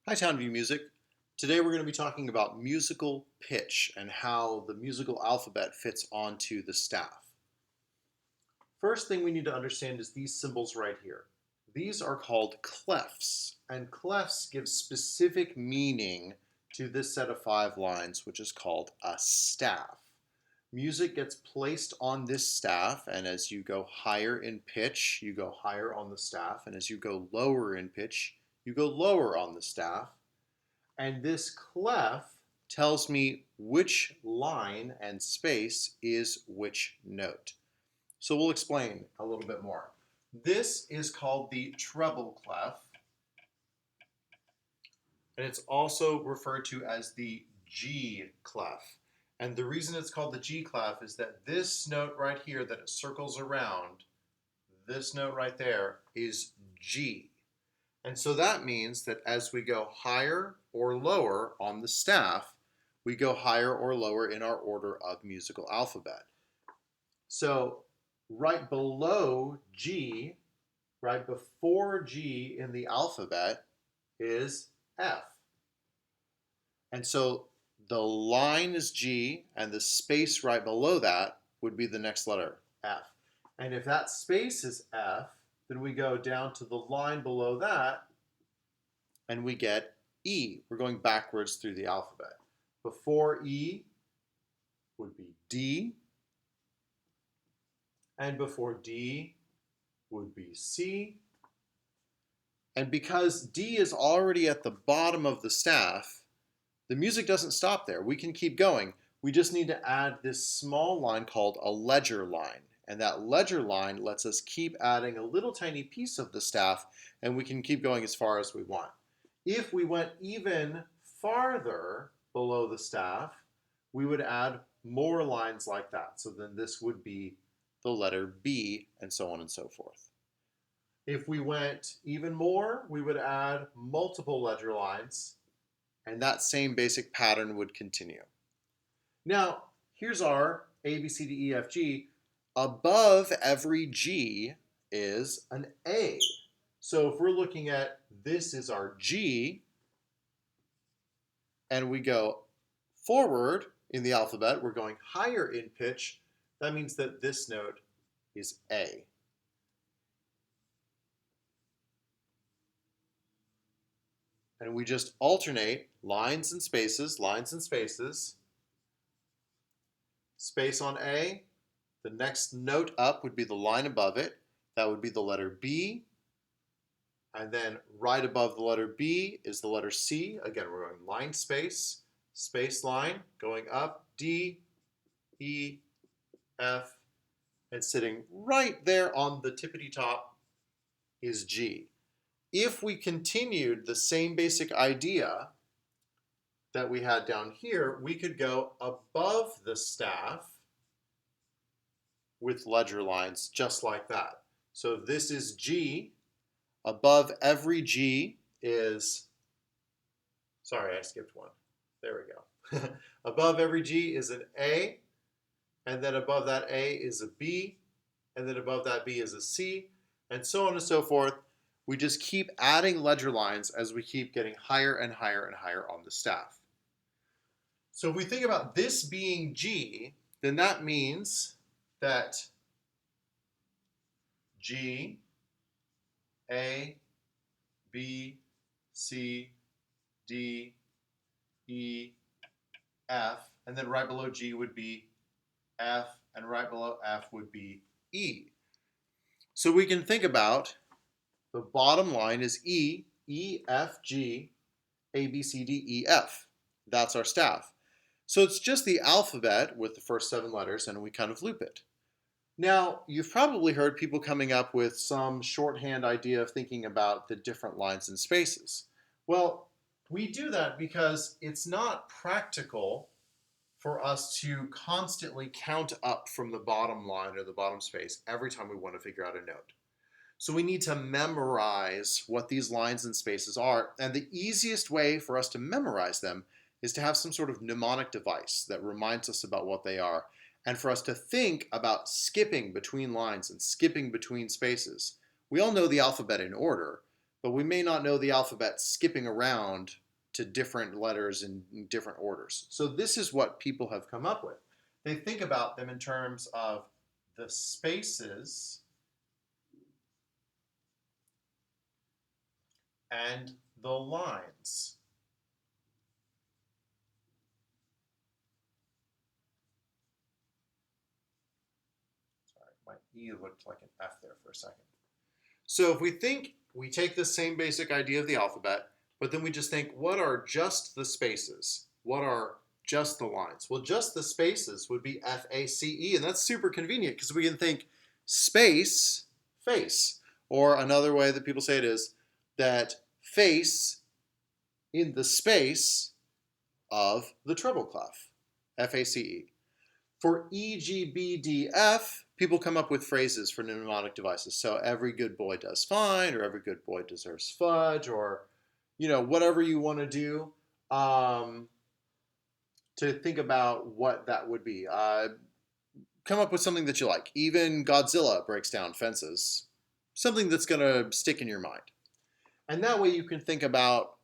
Hi, Townview Music. Today we're going to be talking about musical pitch and how the musical alphabet fits onto the staff. First thing we need to understand is these symbols right here. These are called clefs, and clefs give specific meaning to this set of 5 lines, which is called a staff. Music gets placed on this staff, and as you go higher in pitch, you go higher on the staff, and as you go lower in pitch, you go lower on the staff. And this clef tells me which line and space is which note. So we'll explain a little bit more. This is called the treble clef, and it's also referred to as the G clef. And the reason it's called the G clef is that this note right here that it circles around, this note right there, is G. And so that means that as we go higher or lower on the staff, we go higher or lower in our order of musical alphabet. So right below G, right before G in the alphabet is F. And so the line is G, and the space right below that would be the next letter, F. And if that space is F, then we go down to the line below that, and we get E. We're going backwards through the alphabet. Before E would be D, and before D would be C. And because D is already at the bottom of the staff, the music doesn't stop there. We can keep going. We just need to add this small line called a ledger line. And that ledger line lets us keep adding a little tiny piece of the staff, and we can keep going as far as we want. If we went even farther below the staff, we would add more lines like that. So then this would be the letter B, and so on and so forth. If we went even more, we would add multiple ledger lines, and that same basic pattern would continue. Now, here's our A, B, C, D, E, F, G. Above every G is an A. So if we're looking at this is our G, and we go forward in the alphabet, we're going higher in pitch, that means that this note is A. And we just alternate lines and spaces, space on A. The next note up would be the line above it. That would be the letter B. And then right above the letter B is the letter C. Again, we're going line, space, space, line, going up, D, E, F, and sitting right there on the tippity top is G. If we continued the same basic idea that we had down here, we could go above the staff with ledger lines just like that. So this is G. Above every G is, sorry, I skipped one. There we go. Above every G is an A, and then above that A is a B, and then above that B is a C, and so on and so forth. We just keep adding ledger lines as we keep getting higher and higher and higher on the staff. So if we think about this being G, then that means that G, A, B, C, D, E, F, and then right below G would be F, and right below F would be E. So we can think about the bottom line is E, E, F, G, A, B, C, D, E, F. That's our staff. So it's just the alphabet with the first 7 letters, and we kind of loop it. Now, you've probably heard people coming up with some shorthand idea of thinking about the different lines and spaces. Well, we do that because it's not practical for us to constantly count up from the bottom line or the bottom space every time we want to figure out a note. So we need to memorize what these lines and spaces are, and the easiest way for us to memorize them is to have some sort of mnemonic device that reminds us about what they are, and for us to think about skipping between lines and skipping between spaces. We all know the alphabet in order, but we may not know the alphabet skipping around to different letters in different orders. So this is what people have come up with. They think about them in terms of the spaces and the lines. Sorry, my E looked like an F there for a second. So if we think, we take this same basic idea of the alphabet, but then we just think, what are just the spaces? What are just the lines? Well, just the spaces would be F-A-C-E, and that's super convenient because we can think space, face. Or another way that people say it is that face in the space of the treble clef, F-A-C-E. For E, G, B, D, F, people come up with phrases for mnemonic devices. So every good boy does fine, or every good boy deserves fudge, or whatever you want to do to think about what that would be. Come up with something that you like. Even Godzilla breaks down fences. Something that's going to stick in your mind. And that way you can think about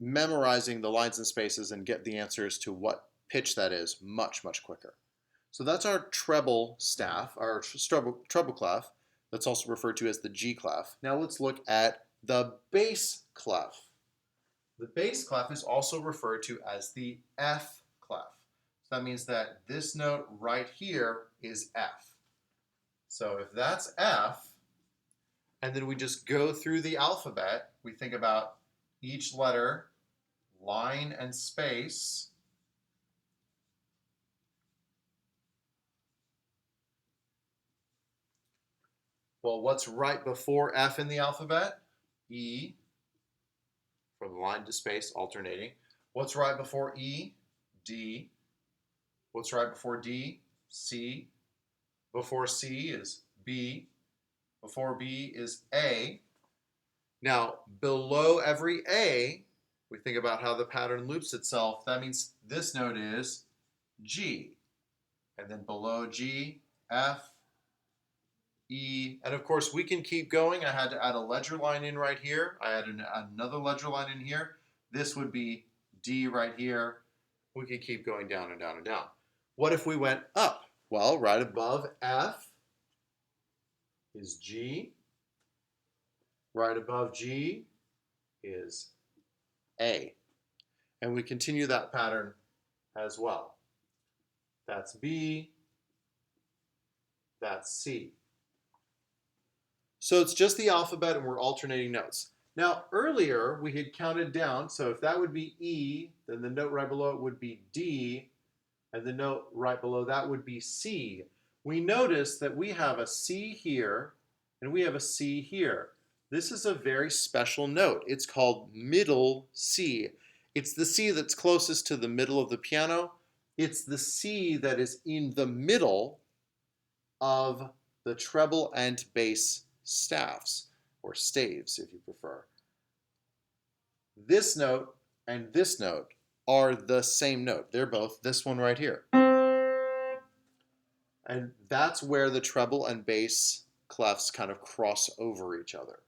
memorizing the lines and spaces and get the answers to what pitch that is much, much quicker. So that's our treble staff, our treble clef. That's also referred to as the G clef. Now let's look at the bass clef. The bass clef is also referred to as the F clef. So that means that this note right here is F. So if that's F, and then we just go through the alphabet, we think about each letter, line and space. Well, what's right before F in the alphabet? E, from line to space, alternating. What's right before E? D. What's right before D? C. Before C is B. Before B is A. Now, below every A, we think about how the pattern loops itself. That means this note is G. And then below G, F, E, and of course we can keep going. I had to add a ledger line in right here. I added another ledger line in here. This would be D right here. We could keep going down and down and down. What if we went up? Well, right above F is G. Right above G is A. And we continue that pattern as well. That's B. That's C. So it's just the alphabet and we're alternating notes. Now earlier we had counted down, so if that would be E, then the note right below it would be D, and the note right below that would be C. We notice that we have a C here and we have a C here. This is a very special note. It's called middle C. It's the C that's closest to the middle of the piano. It's the C that is in the middle of the treble and bass staffs, or staves if you prefer. This note and this note are the same note. They're both this one right here. And that's where the treble and bass clefs kind of cross over each other.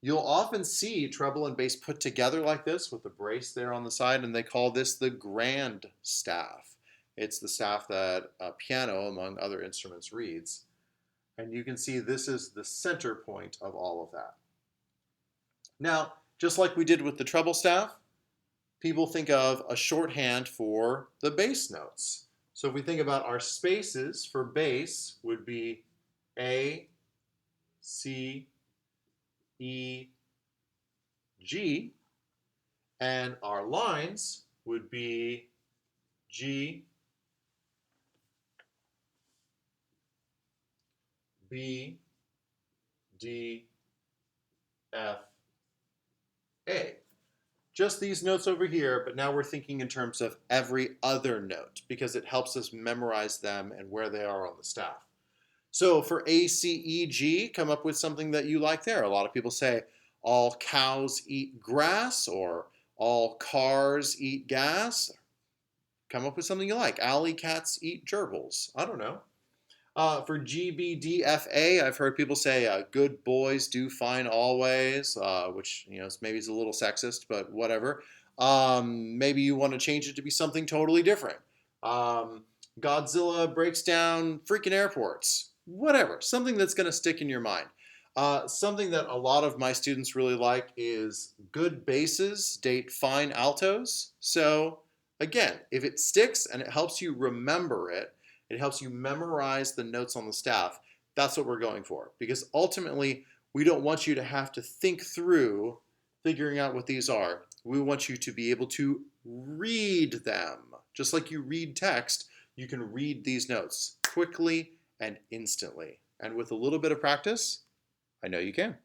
You'll often see treble and bass put together like this with the brace there on the side, and they call this the grand staff. It's the staff that a piano, among other instruments, reads. And you can see this is the center point of all of that. Now, just like we did with the treble staff, people think of a shorthand for the bass notes. So if we think about our spaces for bass would be A, C, E, G, and our lines would be G, B, D, F, A. Just these notes over here, but now we're thinking in terms of every other note because it helps us memorize them and where they are on the staff. So for A, C, E, G, come up with something that you like there. A lot of people say all cows eat grass or all cars eat gas. Come up with something you like. Alley cats eat gerbils. I don't know. For GBDFA, I've heard people say "good boys do fine always," which maybe is a little sexist, but whatever. Maybe you want to change it to be something totally different. Um, Godzilla breaks down freaking airports. Whatever, something that's going to stick in your mind. Something that a lot of my students really like is "good basses date fine altos." So again, if it sticks and it helps you remember it, it helps you memorize the notes on the staff. That's what we're going for. Because ultimately, we don't want you to have to think through figuring out what these are. We want you to be able to read them. Just like you read text, you can read these notes quickly and instantly. And with a little bit of practice, I know you can.